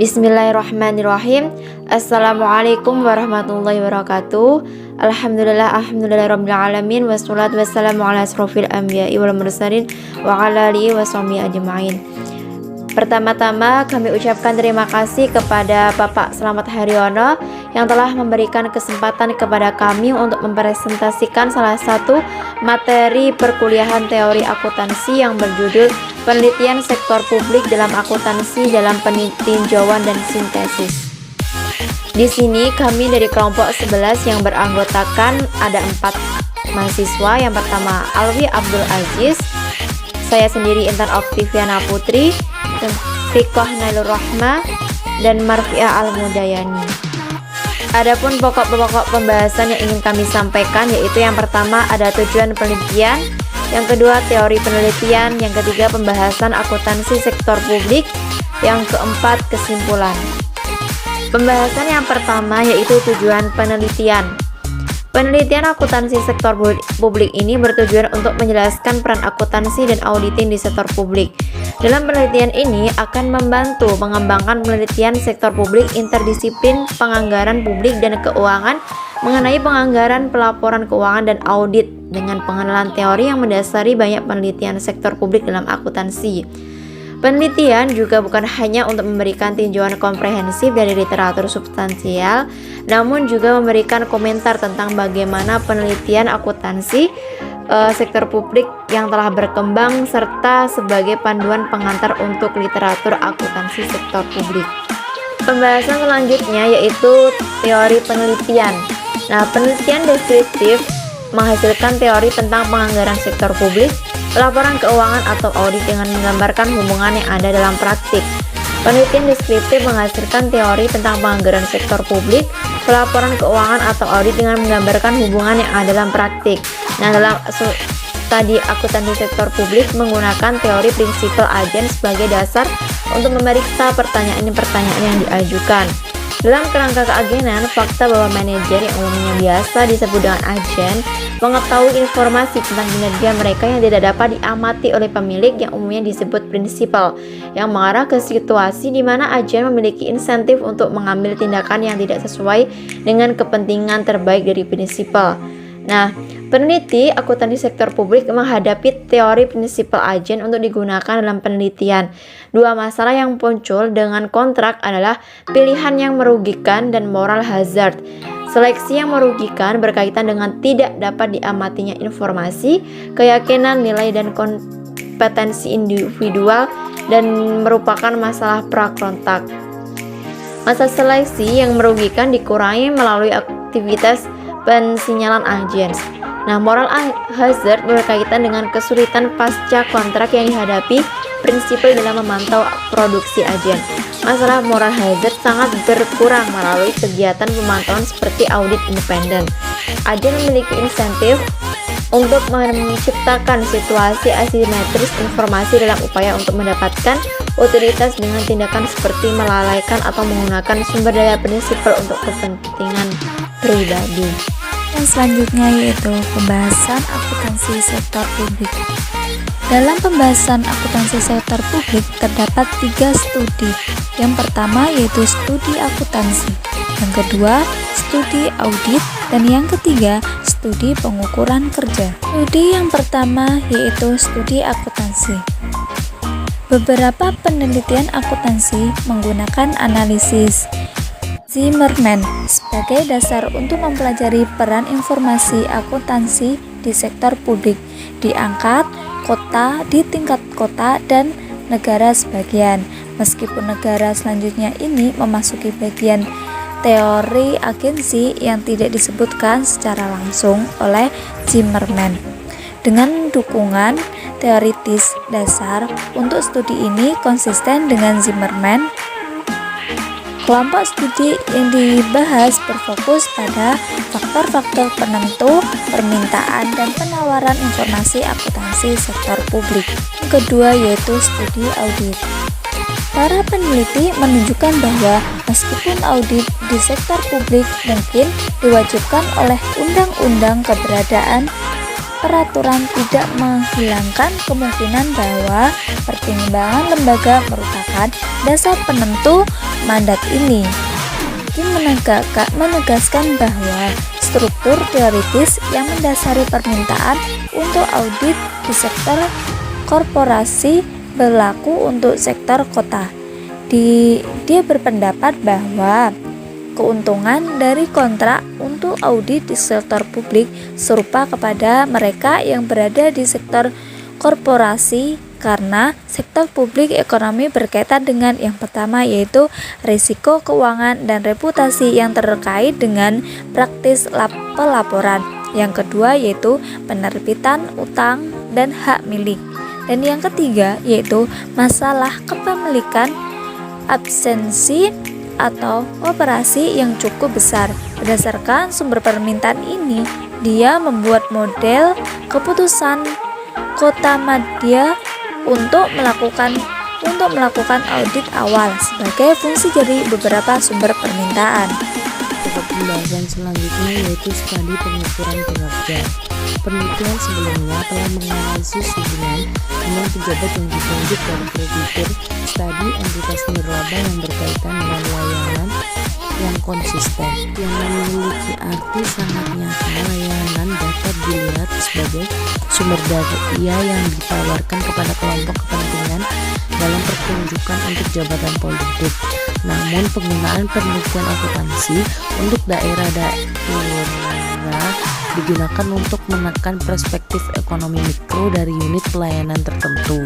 Bismillahirrahmanirrahim. Assalamualaikum warahmatullahi wabarakatuh. Alhamdulillah rabbil alamin, wassalatu wassalamu ala asrofil anbiya'i wal mursalin wa ala alihi wa sahbihi ajma'in. Pertama-tama kami ucapkan terima kasih kepada Bapak Slamet Haryono yang telah memberikan kesempatan kepada kami untuk mempresentasikan salah satu materi perkuliahan teori akuntansi yang berjudul Penelitian Sektor Publik dalam Akuntansi dalam Peninjauan dan Sintesis. Di sini kami dari kelompok 11 yang beranggotakan ada 4 mahasiswa. Yang pertama Alwi Abdul Aziz, saya sendiri Intan Oktiviana Putri, Fikoh Nailur Rahma, dan Marfiah Al-Mudayani. Adapun pokok-pokok pembahasan yang ingin kami sampaikan yaitu yang pertama ada tujuan penelitian, yang kedua teori penelitian, yang ketiga pembahasan akuntansi sektor publik, yang keempat kesimpulan. Pembahasan yang pertama yaitu tujuan penelitian. Penelitian akuntansi sektor publik ini bertujuan untuk menjelaskan peran akuntansi dan auditing di sektor publik. Dalam penelitian ini akan membantu mengembangkan penelitian sektor publik interdisiplin penganggaran publik dan keuangan mengenai penganggaran, pelaporan keuangan, dan audit dengan pengenalan teori yang mendasari banyak penelitian sektor publik dalam akuntansi. Penelitian juga bukan hanya untuk memberikan tinjauan komprehensif dari literatur substansial, namun juga memberikan komentar tentang bagaimana penelitian akuntansi sektor publik yang telah berkembang serta sebagai panduan pengantar untuk literatur akuntansi sektor publik. Pembahasan selanjutnya yaitu teori penelitian. Nah, penelitian deskriptif menghasilkan teori tentang penganggaran sektor publik, laporan keuangan atau audit dengan menggambarkan hubungan yang ada dalam praktik. Penelitian deskriptif menghasilkan teori tentang penganggaran sektor publik, pelaporan keuangan atau audit dengan menggambarkan hubungan yang ada dalam praktik. Nah, dalam studi akuntansi sektor publik menggunakan teori prinsipal agen sebagai dasar untuk memeriksa pertanyaan-pertanyaan yang diajukan. Dalam kerangka keagenan, fakta bahwa manajer yang umumnya biasa disebut dengan agen mengetahui informasi tentang kinerja mereka yang tidak dapat diamati oleh pemilik yang umumnya disebut prinsipal, yang mengarah ke situasi di mana agen memiliki insentif untuk mengambil tindakan yang tidak sesuai dengan kepentingan terbaik dari prinsipal. Nah, peneliti akuntansi sektor publik menghadapi teori prinsipal agen untuk digunakan dalam penelitian. Dua masalah yang muncul dengan kontrak adalah pilihan yang merugikan dan moral hazard. Seleksi yang merugikan berkaitan dengan tidak dapat diamatinya informasi, keyakinan, nilai, dan kompetensi individual dan merupakan masalah prakontrak. Masa seleksi yang merugikan dikurangi melalui aktivitas pensinyalan agen. Nah, moral hazard berkaitan dengan kesulitan pasca kontrak yang dihadapi prinsipal dalam memantau produksi agen. Masalah moral hazard sangat berkurang melalui kegiatan pemantauan seperti audit independen. Agen memiliki insentif untuk menciptakan situasi asimetris informasi dalam upaya untuk mendapatkan utilitas dengan tindakan seperti melalaikan atau menggunakan sumber daya prinsipal untuk kepentingan pribadi. Yang selanjutnya yaitu pembahasan akuntansi sektor publik. Dalam pembahasan akuntansi sektor publik terdapat 3 studi. Yang pertama yaitu studi akuntansi, yang kedua studi audit, dan yang ketiga studi pengukuran kerja. Studi yang pertama yaitu studi akuntansi. Beberapa penelitian akuntansi menggunakan analisis Zimmerman sebagai dasar untuk mempelajari peran informasi akuntansi di sektor publik di tingkat kota dan negara sebagian. Meskipun negara selanjutnya ini memasuki bagian teori agensi yang tidak disebutkan secara langsung oleh Zimmerman. Dengan dukungan teoritis dasar untuk studi ini konsisten dengan Zimmerman, kelompok studi yang dibahas berfokus pada faktor-faktor penentu permintaan dan penawaran informasi akuntansi sektor publik. Yang kedua yaitu studi audit. Para peneliti menunjukkan bahwa meskipun audit di sektor publik mungkin diwajibkan oleh undang-undang, keberadaan peraturan tidak menghilangkan kemungkinan bahwa pertimbangan lembaga merupakan dasar penentu mandat ini. Kim menegaskan bahwa struktur teoritis yang mendasari permintaan untuk audit di sektor korporasi berlaku untuk sektor kota. Dia berpendapat bahwa keuntungan dari kontrak untuk audit di sektor publik serupa kepada mereka yang berada di sektor korporasi, karena sektor publik ekonomi berkaitan dengan yang pertama yaitu risiko keuangan dan reputasi yang terkait dengan praktis pelaporan. Yang kedua yaitu penerbitan utang dan hak milik. Dan yang ketiga yaitu masalah kepemilikan, absensi atau operasi yang cukup besar. Berdasarkan sumber permintaan ini, dia membuat model keputusan Kota Madya untuk melakukan audit awal sebagai fungsi dari beberapa sumber permintaan. Pembahasan selanjutnya yaitu studi pengukuran kinerja. Penelitian sebelumnya telah menganalisis hubungan dengan pejabat yang ditunjuk dari kreditur, studi entitas nirlaba yang berkaitan dengan layanan yang konsisten, yang memiliki arti sangat nyata. Layanan dapat dilihat sebagai sumber daya yang ditawarkan kepada kelompok kepentingan dalam pertunjukan untuk jabatan politik. Namun penggunaan penelitian akuntansi untuk daerah-daerah digunakan untuk menekan perspektif ekonomi mikro dari unit pelayanan tertentu.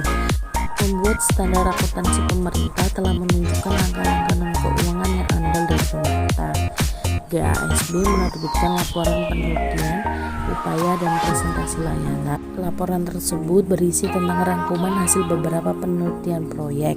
Membuat standar akuntansi pemerintah telah menunjukkan langkah-langkah non keuangan yang andal dari pemerintah. GASB menerbitkan laporan penelitian, upaya dan presentasi layanan. Laporan tersebut berisi tentang rangkuman hasil beberapa penelitian proyek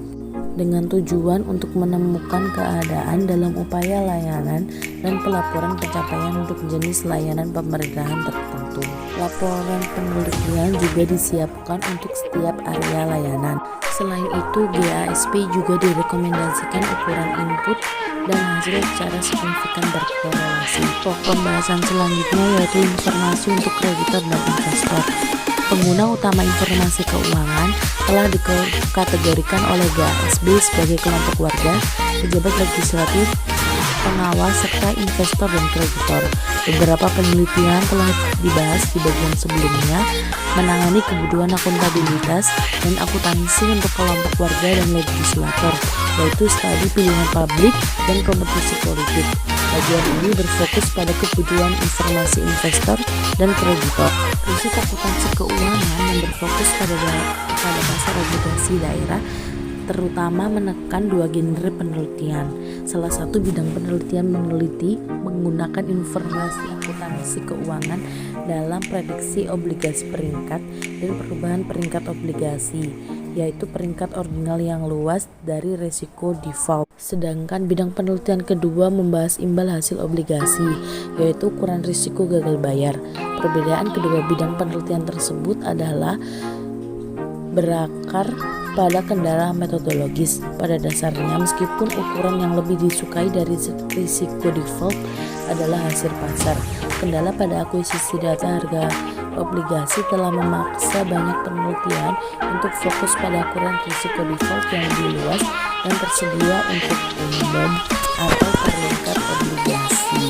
dengan tujuan untuk menemukan keadaan dalam upaya layanan dan pelaporan pencapaian untuk jenis layanan pemerintahan tertentu. Laporan penelitian juga disiapkan untuk setiap area layanan. Selain itu, GASP juga direkomendasikan ukuran input dan hasil secara signifikan berkorelasi. Pembahasan selanjutnya yaitu informasi untuk kreditor dan investor. Pengguna utama informasi keuangan telah dikategorikan oleh GASB sebagai kelompok warga, pejabat legislatif, pengawas, serta investor dan kreditor. Beberapa penelitian telah dibahas di bagian sebelumnya, menangani kebutuhan akuntabilitas dan akuntansi untuk kelompok warga dan legislator, yaitu studi pilihan publik dan kompetisi politik. Bagian ini berfokus pada kebutuhan informasi investor dan kreditor. Riset akuntansi keuangan yang berfokus pada pasar obligasi daerah terutama menekan dua genre penelitian. Salah satu bidang penelitian meneliti menggunakan informasi akuntansi keuangan dalam prediksi obligasi peringkat dan perubahan peringkat obligasi, yaitu peringkat ordinal yang luas dari resiko default. Sedangkan bidang penelitian kedua membahas imbal hasil obligasi, yaitu ukuran risiko gagal bayar. Perbedaan kedua bidang penelitian tersebut adalah berakar pada kendala metodologis. Pada dasarnya, meskipun ukuran yang lebih disukai dari risiko default adalah hasil pasar, kendala pada akuisisi data harga obligasi telah memaksa banyak penelitian untuk fokus pada ukuran risiko default yang lebih luas dan tersedia untuk umum atau peringkat obligasi.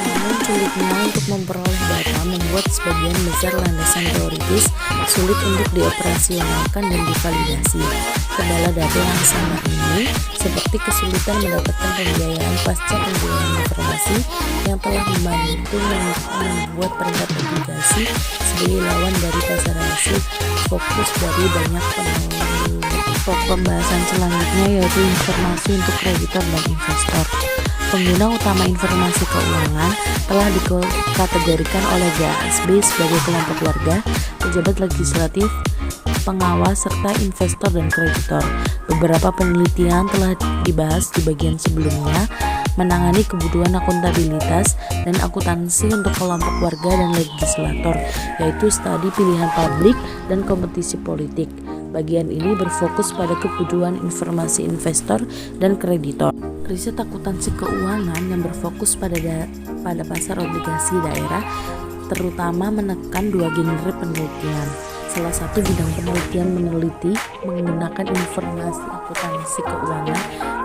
Namun sulitnya untuk memperoleh data membuat sebagian besar landasan teoritis sulit untuk dioperasionalkan dan divalidasi. Kendala data yang sama ini seperti kesulitan mendapatkan pembiayaan pasca penjualan informasi yang telah membantu membuat peringkat obligasi sebagai lawan dari pasar hasil fokus dari banyak peneliti. Pembahasan selanjutnya yaitu informasi untuk kreditor dan investor. Pengguna utama informasi keuangan telah dikategorikan oleh GASB sebagai kelompok warga, pejabat legislatif, pengawas, serta investor dan kreditor. Beberapa penelitian telah dibahas di bagian sebelumnya, menangani kebutuhan akuntabilitas dan akuntansi untuk kelompok warga dan legislator, yaitu studi pilihan publik dan kompetisi politik. Bagian ini berfokus pada kebutuhan informasi investor dan kreditor. Riset akuntansi keuangan yang berfokus pada pasar obligasi daerah terutama menekan dua genre penelitian. Salah satu bidang penelitian meneliti menggunakan informasi akuntansi keuangan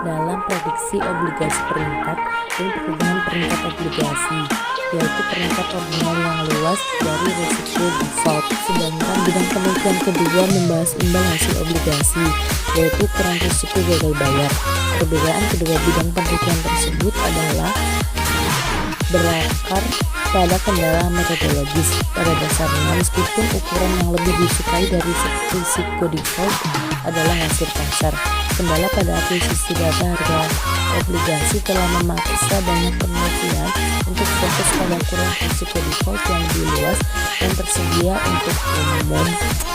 dalam prediksi obligasi peringkat dan perubahan peringkat obligasi, yaitu peringkat ordinal yang luas dari risiko default. Sedangkan bidang penelitian kedua membahas imbal hasil obligasi, yaitu ukuran risiko gagal bayar. Perbedaan kedua bidang penelitian tersebut adalah berakar pada kendala metodologis. Pada dasarnya, meskipun ukuran yang lebih disukai dari risiko default adalah hasil pasar, kendala pada akuisisi data harga obligasi telah memaksa banyak penelitian untuk fokus pada ukuran risiko default yang lebih luas dan tersedia untuk umum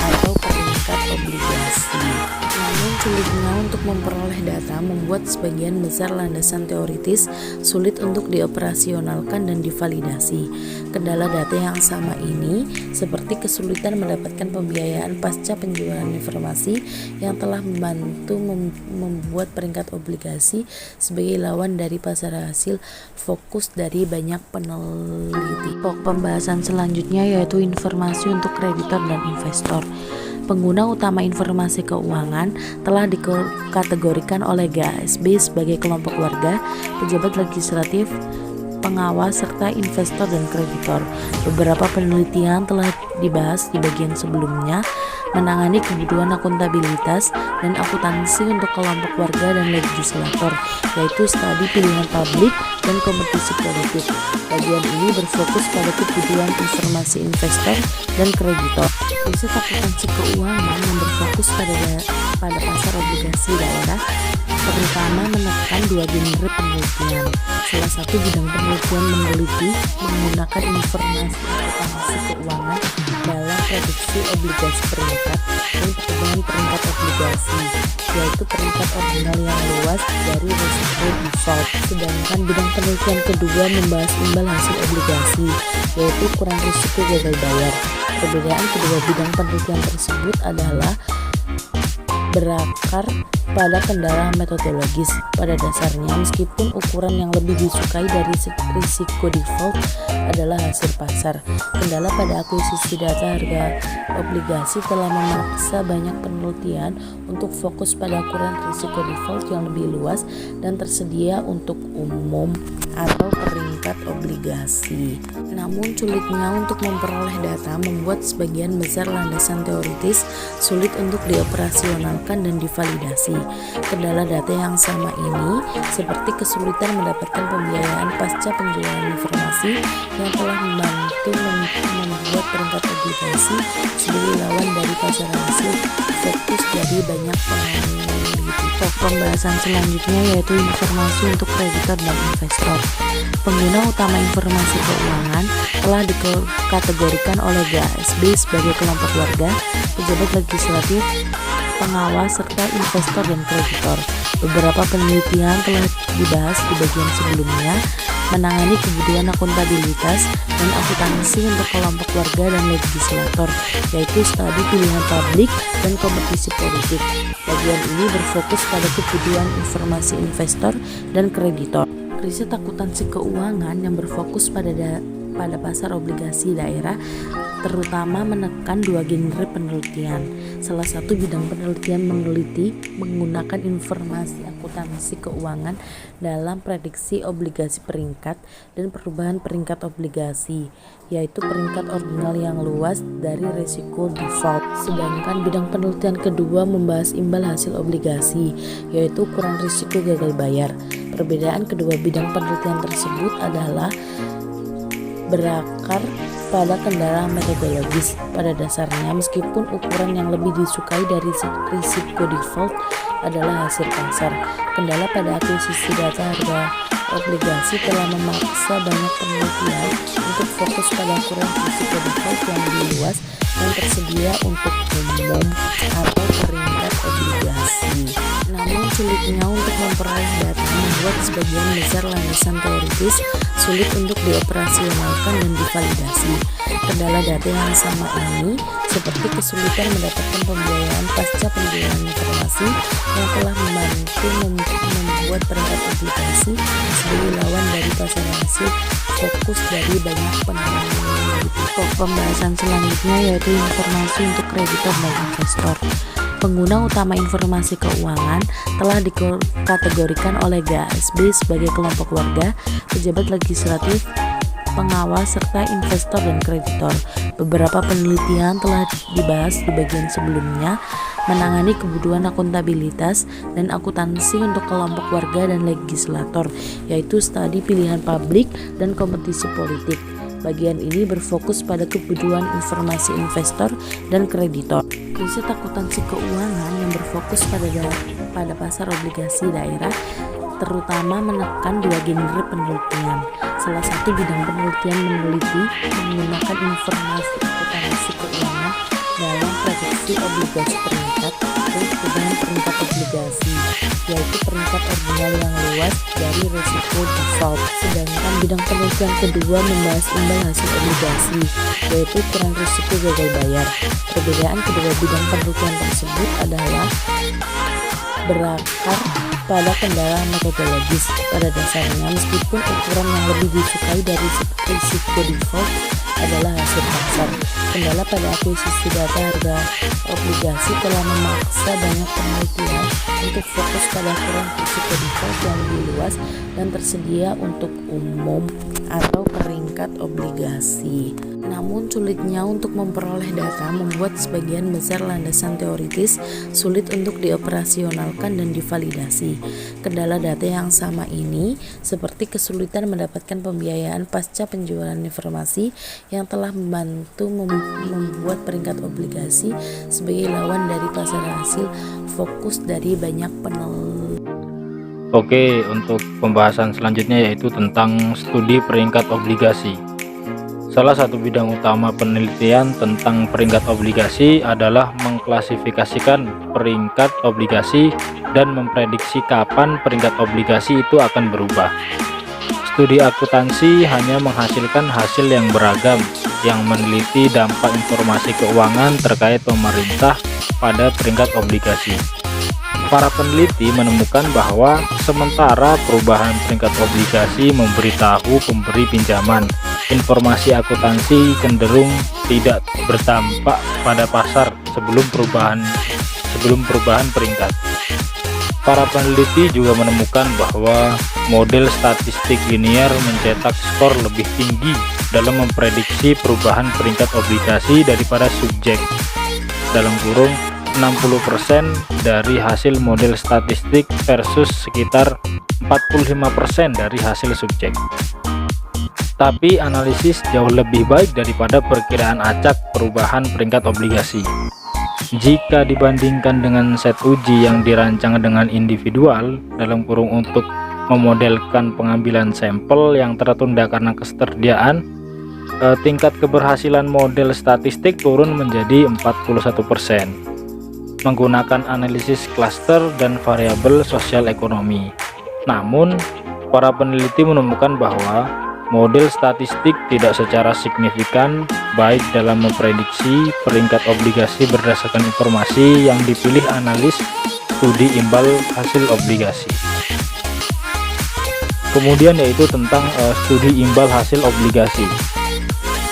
atau peringkat obligasi. Namun sulitnya untuk memperoleh data membuat sebagian besar landasan teoritis sulit untuk dioperasionalkan dan divalidasi. Kendala data yang sama ini seperti kesulitan mendapatkan pembiayaan pasca penjualan informasi yang telah membantu membuat peringkat obligasi sebagai lawan dari pasar hasil fokus dari banyak peneliti. Pembahasan selanjutnya yaitu informasi untuk kreditor dan investor. Pengguna utama informasi keuangan telah dikategorikan oleh GASB sebagai kelompok warga, pejabat legislatif, pengawas, serta investor dan kreditor. Beberapa penelitian telah dibahas di bagian sebelumnya menangani kebutuhan akuntabilitas dan akuntansi untuk kelompok warga dan legislator, yaitu studi pilihan publik dan kompetisi politik. Bagian ini berfokus pada kebutuhan informasi investor dan kreditor. Riset akuntansi keuangan yang berfokus pada pasar obligasi daerah terutama menekan dua genre penelitian. Salah satu bidang penelitian meneliti menggunakan informasi akuntansi keuangan dalam prediksi obligasi peringkat dan perubahan peringkat obligasi, yaitu peringkat ordinal yang luas dari risiko default. Sedangkan bidang penelitian kedua membahas imbal hasil obligasi, yaitu ukuran risiko gagal bayar. Perbedaan kedua bidang penelitian tersebut adalah berakar pada kendala metodologis. Pada dasarnya, meskipun ukuran yang lebih disukai dari risiko default adalah hasil pasar, kendala pada akuisisi data harga obligasi telah memaksa banyak penelitian untuk fokus pada ukuran risiko default yang lebih luas dan tersedia untuk umum atau peringkat obligasi. Namun sulitnya untuk memperoleh data membuat sebagian besar landasan teoritis sulit untuk dioperasionalkan dan divalidasi. Kendala data yang sama ini seperti kesulitan mendapatkan pembiayaan pasca penjualan informasi yang telah membantu membuat peringkat obligasi sebagai lawan dari pasar hasil fokus dari banyak peneliti. Pembahasan selanjutnya yaitu informasi untuk kreditor dan investor. Pengguna utama informasi keuangan telah dikategorikan oleh GASB sebagai kelompok warga, pejabat legislatif, pengawas, serta investor dan kreditor. Beberapa penelitian telah dibahas di bagian sebelumnya menangani kebutuhan akuntabilitas dan akuntansi untuk kelompok warga dan legislator, yaitu studi pilihan publik dan kompetisi politik. Bagian ini berfokus pada kebutuhan informasi investor dan kreditor. Riset akuntansi keuangan yang berfokus pada pasar obligasi daerah terutama menekan dua genre penelitian. Salah satu bidang penelitian meneliti menggunakan informasi akuntansi keuangan dalam prediksi obligasi peringkat dan perubahan peringkat obligasi, yaitu peringkat ordinal yang luas dari risiko default. Sedangkan bidang penelitian kedua membahas imbal hasil obligasi, yaitu ukuran risiko gagal bayar. Perbedaan kedua bidang penelitian tersebut adalah berakar pada kendala metodologis. Pada dasarnya, meskipun ukuran yang lebih disukai dari risiko default adalah hasil pasar, kendala pada akuisisi data harga obligasi telah memaksa banyak penelitian untuk fokus pada ukuran risiko default yang lebih luas dan tersedia untuk umum atau peringkat obligasi. Namun sulitnya untuk memperoleh data membuat sebagian besar landasan teoritis sulit untuk dioperasionalkan dan divalidasi. Kendala data yang sama ini seperti kesulitan mendapatkan pembiayaan pasca penjualan informasi yang telah membantu membuat peringkat obligasi sebagai lawan dari pasar hasil fokus dari banyak peneliti. Pembahasan selanjutnya yaitu yaitu informasi untuk kreditor dan investor. Pengguna utama informasi keuangan telah dikategorikan oleh GASB sebagai kelompok warga, pejabat legislatif, pengawas, serta investor dan kreditor. Beberapa penelitian telah dibahas di bagian sebelumnya menangani kebutuhan akuntabilitas dan akuntansi untuk kelompok warga dan legislator, yaitu studi pilihan publik dan kompetisi politik. Bagian ini berfokus pada kebutuhan informasi investor dan kreditor. Riset akuntansi keuangan yang berfokus pada pasar obligasi daerah terutama menekan dua genre penelitian. Salah satu bidang penelitian meneliti menggunakan informasi akuntansi keuangan dalam prediksi obligasi peringkat dan perubahan peringkat obligasi, yaitu peringkat ordinal yang luas dari risiko default. Sedangkan bidang penelitian kedua membahas imbal hasil obligasi, yaitu ukuran risiko gagal bayar. Perbedaan kedua bidang penelitian tersebut adalah berakar pada kendala metodologis. Pada dasarnya, meskipun ukuran yang lebih disukai dari risiko default adalah hasil pasar, kendala pada akuisisi data harga obligasi telah memaksa banyak penelitian untuk fokus pada ukuran risiko default yang lebih luas dan tersedia untuk umum atau peringkat obligasi. Namun sulitnya untuk memperoleh data membuat sebagian besar landasan teoritis sulit untuk dioperasionalkan dan divalidasi. Kendala data yang sama ini seperti kesulitan mendapatkan pembiayaan pasca penjualan informasi yang telah membantu membuat peringkat obligasi sebagai lawan dari pasar hasil fokus dari banyak peneliti. Oke, untuk pembahasan selanjutnya yaitu tentang studi peringkat obligasi. Salah satu bidang utama penelitian tentang peringkat obligasi adalah mengklasifikasikan peringkat obligasi dan memprediksi kapan peringkat obligasi itu akan berubah. Studi akuntansi hanya menghasilkan hasil yang beragam yang meneliti dampak informasi keuangan terkait pemerintah pada peringkat obligasi. Para peneliti menemukan bahwa sementara perubahan peringkat obligasi memberitahu pemberi pinjaman, informasi akuntansi cenderung tidak berdampak pada pasar sebelum perubahan peringkat. Para peneliti juga menemukan bahwa model statistik linear mencetak skor lebih tinggi dalam memprediksi perubahan peringkat obligasi daripada subjek. Dalam kurung 60% dari hasil model statistik versus sekitar 45% dari hasil subjek. Tapi analisis jauh lebih baik daripada perkiraan acak perubahan peringkat obligasi. Jika dibandingkan dengan set uji yang dirancang dengan individual dalam kurung untuk memodelkan pengambilan sampel yang tertunda karena ketersediaan, tingkat keberhasilan model statistik turun menjadi 41%. Menggunakan analisis klaster dan variabel sosial ekonomi. Namun, para peneliti menemukan bahwa model statistik tidak secara signifikan baik dalam memprediksi peringkat obligasi berdasarkan informasi yang dipilih analis studi imbal hasil obligasi. Kemudian yaitu tentang studi imbal hasil obligasi.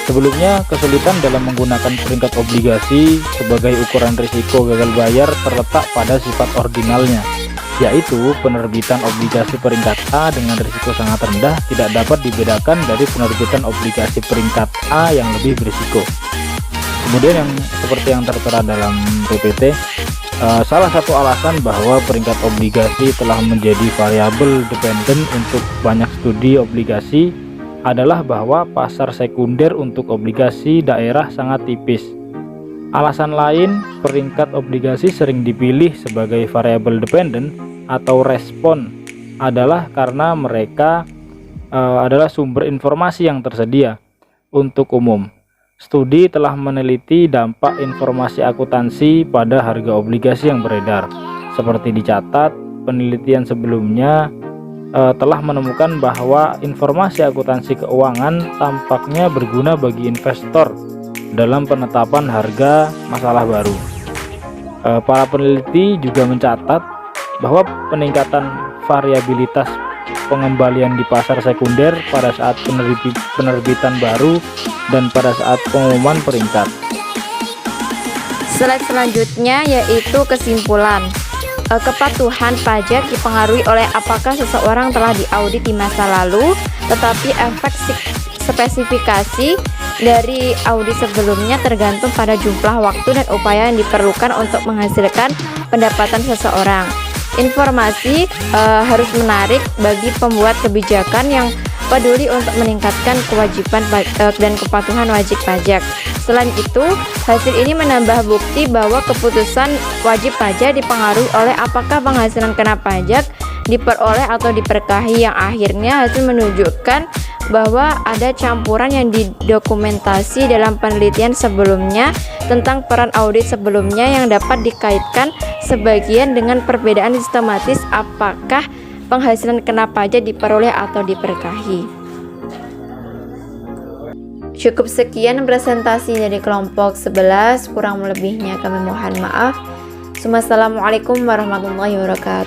Sebelumnya, kesulitan dalam menggunakan peringkat obligasi sebagai ukuran risiko gagal bayar terletak pada sifat ordinalnya, yaitu penerbitan obligasi peringkat A dengan risiko sangat rendah tidak dapat dibedakan dari penerbitan obligasi peringkat A yang lebih berisiko. Kemudian yang seperti yang tertera dalam PPT, salah satu alasan bahwa peringkat obligasi telah menjadi variabel dependen untuk banyak studi obligasi adalah bahwa pasar sekunder untuk obligasi daerah sangat tipis. Alasan lain, peringkat obligasi sering dipilih sebagai variabel dependen atau respon adalah karena mereka adalah sumber informasi yang tersedia untuk umum. Studi telah meneliti dampak informasi akuntansi pada harga obligasi yang beredar. Seperti dicatat, penelitian sebelumnya telah menemukan bahwa informasi akuntansi keuangan tampaknya berguna bagi investor dalam penetapan harga masalah baru. Para peneliti juga mencatat bahwa peningkatan variabilitas pengembalian di pasar sekunder pada saat penerbitan baru dan pada saat pengumuman peringkat. Slide selanjutnya yaitu kesimpulan. Kepatuhan pajak dipengaruhi oleh apakah seseorang telah diaudit di masa lalu, tetapi efek spesifikasi dari audit sebelumnya tergantung pada jumlah waktu dan upaya yang diperlukan untuk menghasilkan pendapatan seseorang. Informasi harus menarik bagi pembuat kebijakan yang peduli untuk meningkatkan kewajiban dan kepatuhan wajib pajak. Selain itu, hasil ini menambah bukti bahwa keputusan wajib pajak dipengaruhi oleh apakah penghasilan kena pajak diperoleh atau diberkahi, yang akhirnya hasil menunjukkan bahwa ada campuran yang didokumentasi dalam penelitian sebelumnya tentang peran audit sebelumnya yang dapat dikaitkan sebagian dengan perbedaan sistematis apakah penghasilan kena pajak diperoleh atau diberkahi. Cukup sekian presentasi dari kelompok 11, kurang lebihnya kami mohon maaf. Wassalamualaikum warahmatullahi wabarakatuh.